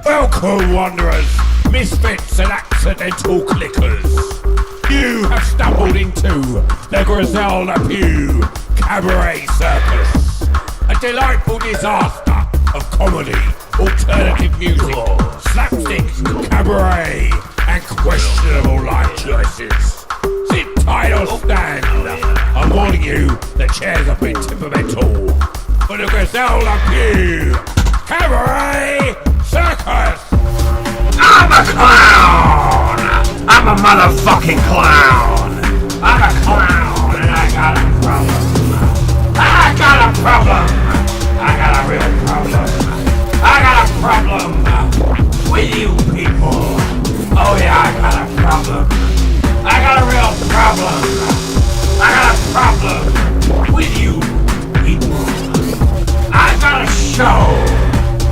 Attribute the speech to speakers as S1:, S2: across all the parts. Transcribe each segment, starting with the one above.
S1: Welcome, wanderers, misfits and accidental clickers. You have stumbled into the Grizelda Pughe Cabaret Circus, a delightful disaster of comedy, alternative music, slapstick, cabaret, and questionable life choices. Sit tight or stand. I'm warning you, the chair's a bit temperamental. For the Grizelda Pughe Cabaret Circus! I'm a clown! I'm a motherfucking clown! I'm a clown and I got a problem. I got a problem! I got a real problem. I got a problem with you people. Oh yeah, I got a problem. I got a real problem. I got a problem with you people. I got a show.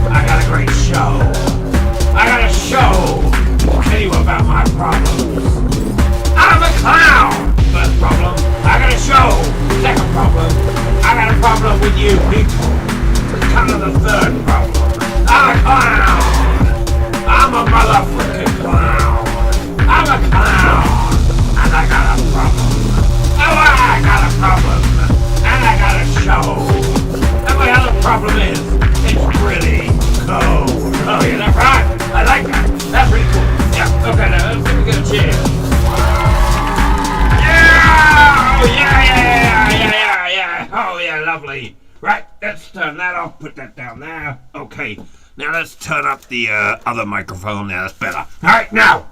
S1: I got a great show. I got a show to tell you about my problems. I'm a clown. First problem. I got a show. Second problem. I got a problem with you people. It's kind of the third problem. I'm a clown. I'm a motherfucking clown. I'm a clown. And I got a problem. Oh, I got a problem. And I got a show. And my other problem is, it's really cold. Oh, yeah, that's right. I like that. That's pretty cool. Yeah, okay, now let's get a chair. Yeah! Oh, yeah. Oh, yeah, lovely. Right, let's turn that off. Put that down there. Okay, now let's turn up the other microphone. Now that's better. All right, now.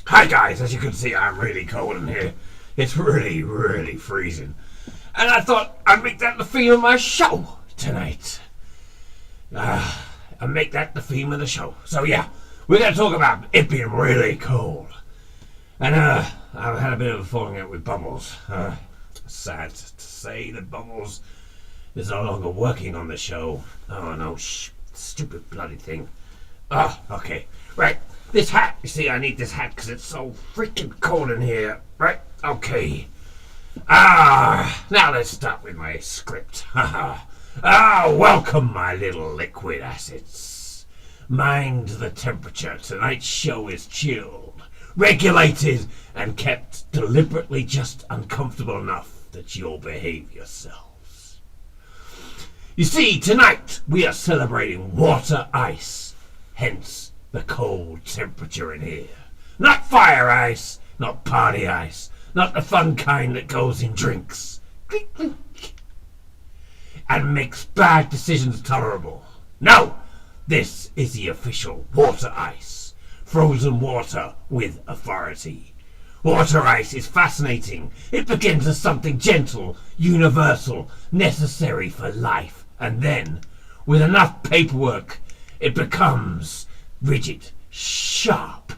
S1: Hi, guys. As you can see, I'm really cold in here. It's really, really freezing. And I thought I'd make that the theme of my show tonight. And make that the theme of the show. So yeah, we're going to talk about it being really cold. And I've had a bit of a falling out with Bubbles. Sad to say that Bubbles is no longer working on the show. Oh no, stupid bloody thing. Oh, okay. Right, this hat. You see, I need this hat because it's so freaking cold in here. Right, okay. Now let's start with my script. Welcome, my little liquid assets. Mind the temperature. Tonight's show is chilled, regulated, and kept deliberately just uncomfortable enough that you'll behave yourselves. You see, tonight we are celebrating water ice, hence the cold temperature in here. Not fire ice, not party ice, not the fun kind that goes in drinks. Clink, clink. And makes bad decisions tolerable. No, this is the official water ice. Frozen water with authority. Water ice is fascinating. It begins as something gentle, universal, necessary for life. And then, with enough paperwork, it becomes rigid, sharp.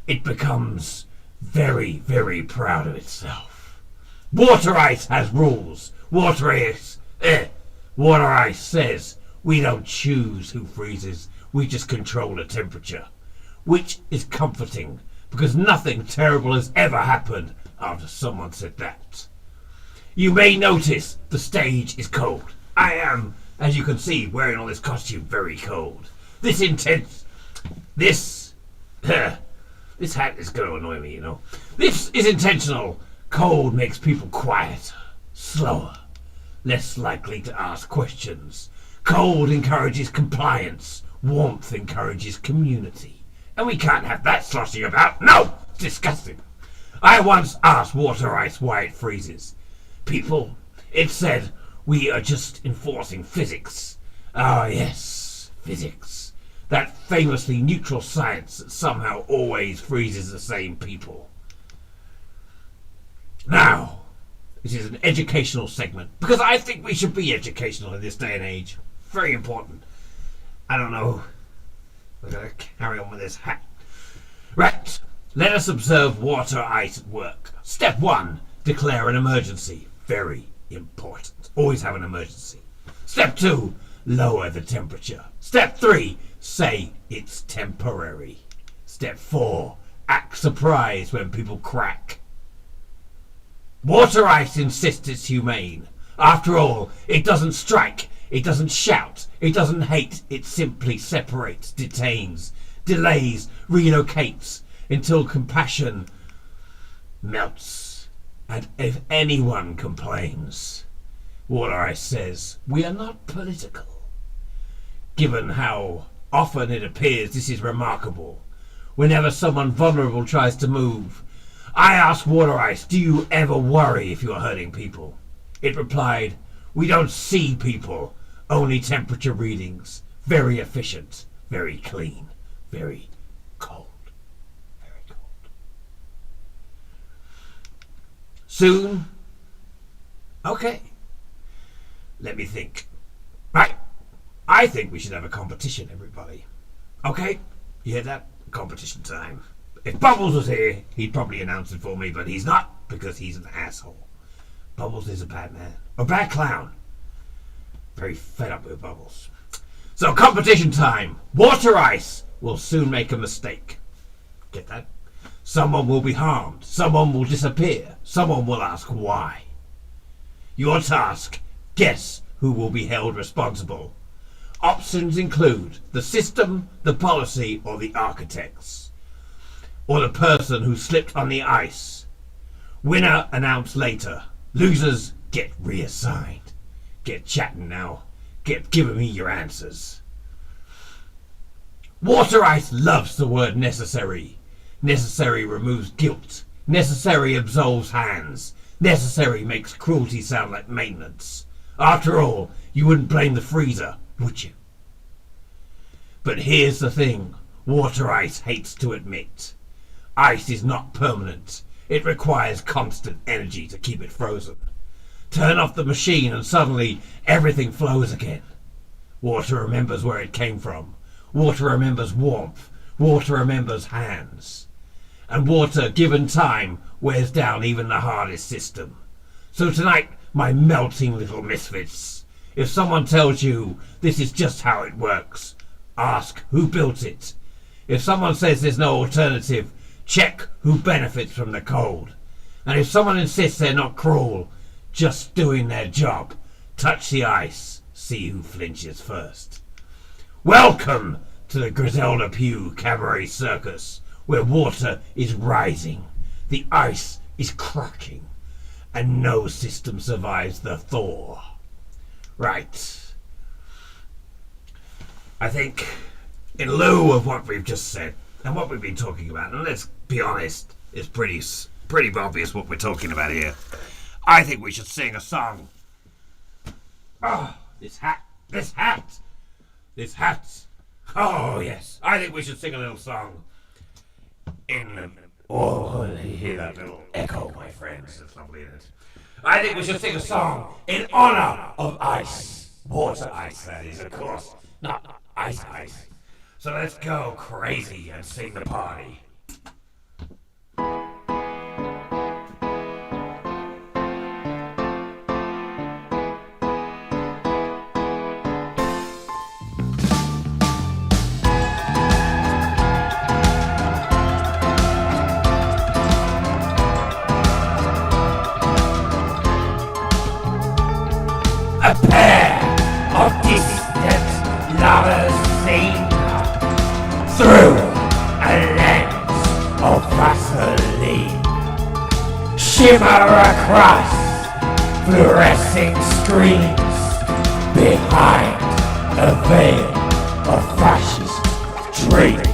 S1: It becomes very, very proud of itself. Water ice has rules. Water ice says we don't choose who freezes, we just control the temperature. Which is comforting, because nothing terrible has ever happened after someone said that. You may notice the stage is cold. I am, as you can see, wearing all this costume, very cold. This hat is going to annoy me, you know. This is intentional. Cold makes people quieter, slower, less likely to ask questions. Cold encourages compliance. Warmth encourages community. And we can't have that sloshing about. No! It's disgusting. I once asked water ice why it freezes. People, it said, we are just enforcing physics. Ah, yes, physics. That famously neutral science that somehow always freezes the same people. Now, this is an educational segment, because I think we should be educational in this day and age. Very important. I don't know. We're going to carry on with this hat. Right. Let us observe water ice at work. Step 1. Declare an emergency. Very important. Always have an emergency. Step 2. Lower the temperature. Step 3. Say it's temporary. Step 4. Act surprised when people crack. Water ice insists it's humane. After all, it doesn't strike. It doesn't shout, it doesn't hate, it simply separates, detains, delays, relocates until compassion melts. And if anyone complains, Water Ice says, we are not political. Given how often it appears this is remarkable, whenever someone vulnerable tries to move, I ask Water Ice, do you ever worry if you are hurting people? It replied, we don't see people, only temperature readings. Very efficient, very clean, very cold. Very cold. Soon? Okay. Let me think. Right. I think we should have a competition, everybody. Okay? You hear that? Competition time. If Bubbles was here, he'd probably announce it for me, but he's not, because he's an asshole. Bubbles is a bad man. A bad clown. Very fed up with Bubbles. So, competition time. Water Ice will soon make a mistake. Get that? Someone will be harmed. Someone will disappear. Someone will ask why. Your task, guess who will be held responsible. Options include the system, the policy, or the architects. Or the person who slipped on the ice. Winner announced later. Losers get reassigned. Get chatting now. Get giving me your answers. Water Ice loves the word necessary. Necessary removes guilt. Necessary absolves hands. Necessary makes cruelty sound like maintenance. After all, you wouldn't blame the freezer, would you? But here's the thing Water Ice hates to admit. Ice is not permanent. It requires constant energy to keep it frozen. Turn off the machine and suddenly everything flows again. Water remembers where it came from. Water remembers warmth. Water remembers hands. And water, given time, wears down even the hardest system. So tonight, my melting little misfits, if someone tells you this is just how it works, ask who built it. If someone says there's no alternative, check who benefits from the cold. And if someone insists they're not cruel, just doing their job, touch the ice, see who flinches first. Welcome to the Grizelda Pughe Cabaret Circus, where water is rising, the ice is cracking, and no system survives the thaw. Right. I think, in lieu of what we've just said, and what we've been talking about, and let's be honest, it's pretty obvious what we're talking about here. I think we should sing a song. Oh, this hat. Oh, yes. I think we should sing a little song. Oh, you hear that little echo, my friends? It's lovely, isn't it? I think we should sing a song in honor of ice. Water ice, that is, of course. Not ice. So let's go crazy and sing the party. A pair of distant lovers seen through a lens of Vaseline, shimmer across fluorescing screens behind a veil of fascist dreams.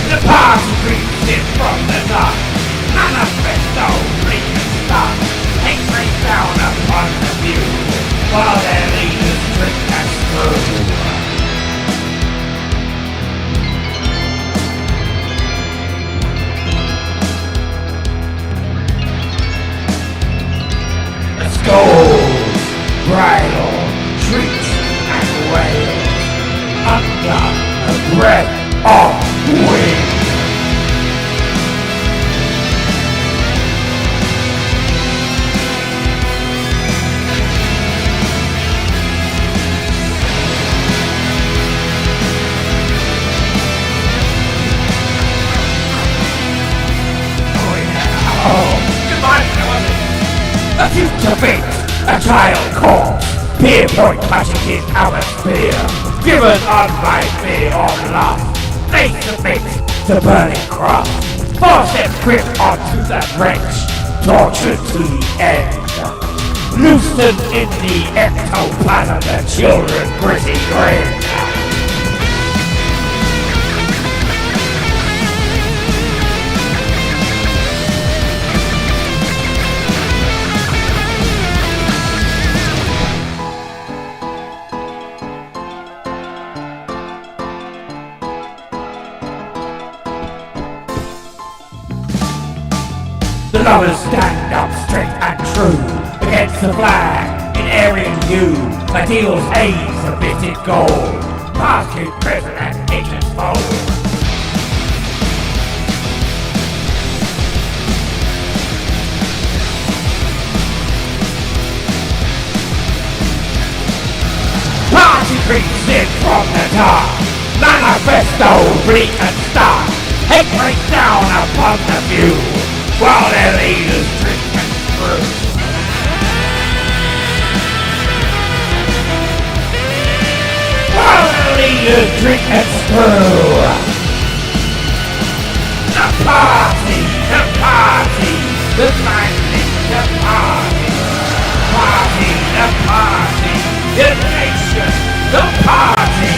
S1: The party creeps in from the dark. Manifesto reaches start. Hatred down upon the view, while their leaders trick us through. The skulls, bridle, shrieks and wails under a breath of wind. A future fate, a child corpse, peer point clutching his outer spear. Driven on by fear or lust, they submit to burning cross. Force them grip onto the wrench, tortured to the end. Loosened in the ectoplasm, the children gritty grin. The lovers stand up straight and true against the flag in Aryan hue. Ideals haze a bitted goal, past his present and ignorant foe. Party creeps in from the dark, manifesto bleak and stark. Hate breaks down upon the view, while their leaders drink and screw. While their leaders drink and screw. The party, the party, the lightning, the party. Party, the party, the nation, the party.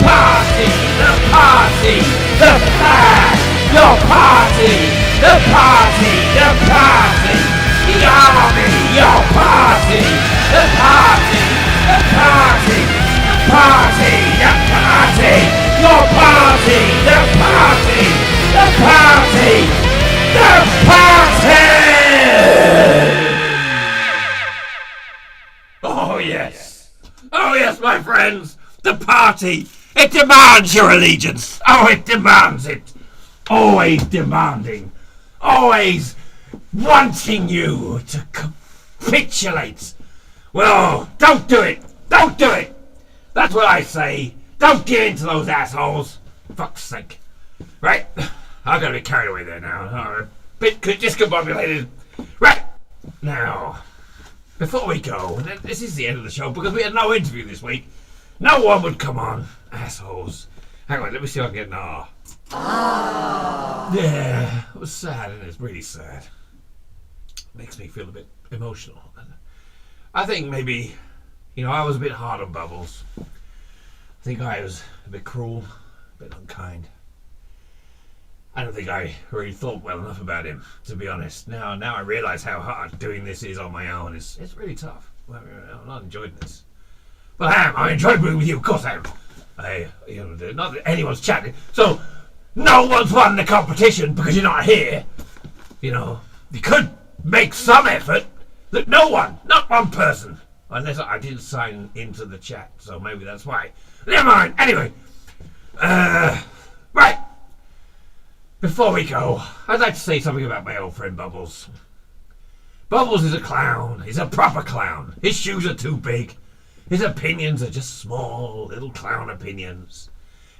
S1: Party, the party, the flag, your party. The party, the party, the army, your party, the party, the party, the party, the party, your party, the party, the party, the party! Oh yes, my friends, the party, it demands your allegiance. Oh, it demands it. Always demanding. Always wanting you to capitulate. Well, don't do it. Don't do it. That's what I say. Don't give in to those assholes. Fuck's sake. Right? I gotta be carried away there now. A bit discombobulated. Right. Now, before we go, this is the end of the show because we had no interview this week. No one would come on. Assholes. Hang on, let me see if I can get an R. Yeah, it was sad, and it's really sad. Makes me feel a bit emotional. I think maybe, I was a bit hard on Bubbles. I think I was a bit cruel, a bit unkind. I don't think I really thought well enough about him, to be honest. Now I realise how hard doing this is on my own. It's really tough. I'm not enjoying this. But I am. I enjoyed being with you, of course I am. Not that anyone's chatting. So, no one's won the competition because you're not here. You could make some effort. Look, no one, not one person. Unless I didn't sign into the chat, so maybe that's why. Never mind. Anyway, right. Before we go, I'd like to say something about my old friend Bubbles. Bubbles is a clown. He's a proper clown. His shoes are too big. His opinions are just small, little clown opinions.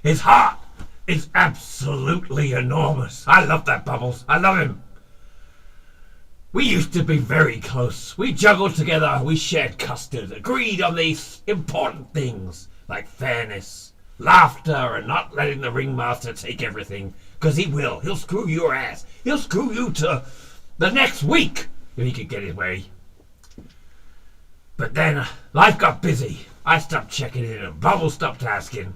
S1: His heart is absolutely enormous. I love that Bubbles. I love him. We used to be very close. We juggled together. We shared custard. Agreed on these important things like fairness, laughter, and not letting the ringmaster take everything. Because he will. He'll screw your ass. He'll screw you to the next week if he could get his way. But then life got busy. I stopped checking in and Bubbles stopped asking.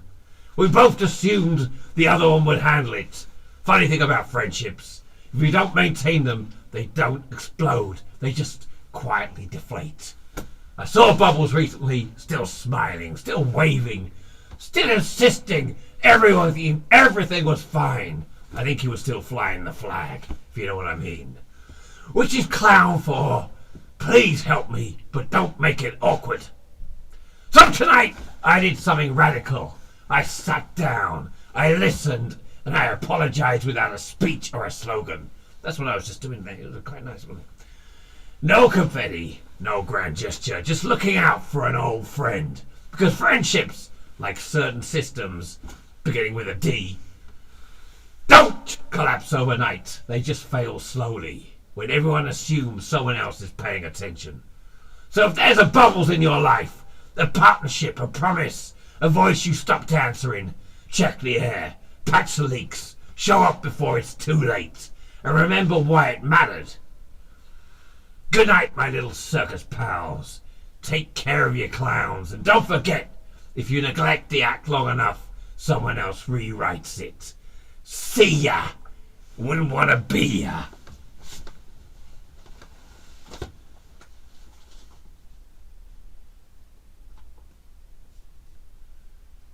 S1: We both assumed the other one would handle it. Funny thing about friendships. If you don't maintain them, they don't explode. They just quietly deflate. I saw Bubbles recently, still smiling, still waving, still insisting everything was fine. I think he was still flying the flag, if you know what I mean. Which is clown for, please help me, but don't make it awkward. So tonight, I did something radical. I sat down, I listened, and I apologized without a speech or a slogan. That's what I was just doing there. It was quite nice, wasn't it? No confetti, no grand gesture, just looking out for an old friend. Because friendships, like certain systems, beginning with a D, don't collapse overnight. They just fail slowly. when everyone assumes someone else is paying attention. So if there's a bubbles in your life, a partnership, a promise, a voice you stopped answering, check the air, patch the leaks, show up before it's too late, and remember why it mattered. Good night, my little circus pals. Take care of your clowns, and don't forget, if you neglect the act long enough, someone else rewrites it. See ya! Wouldn't want to be ya.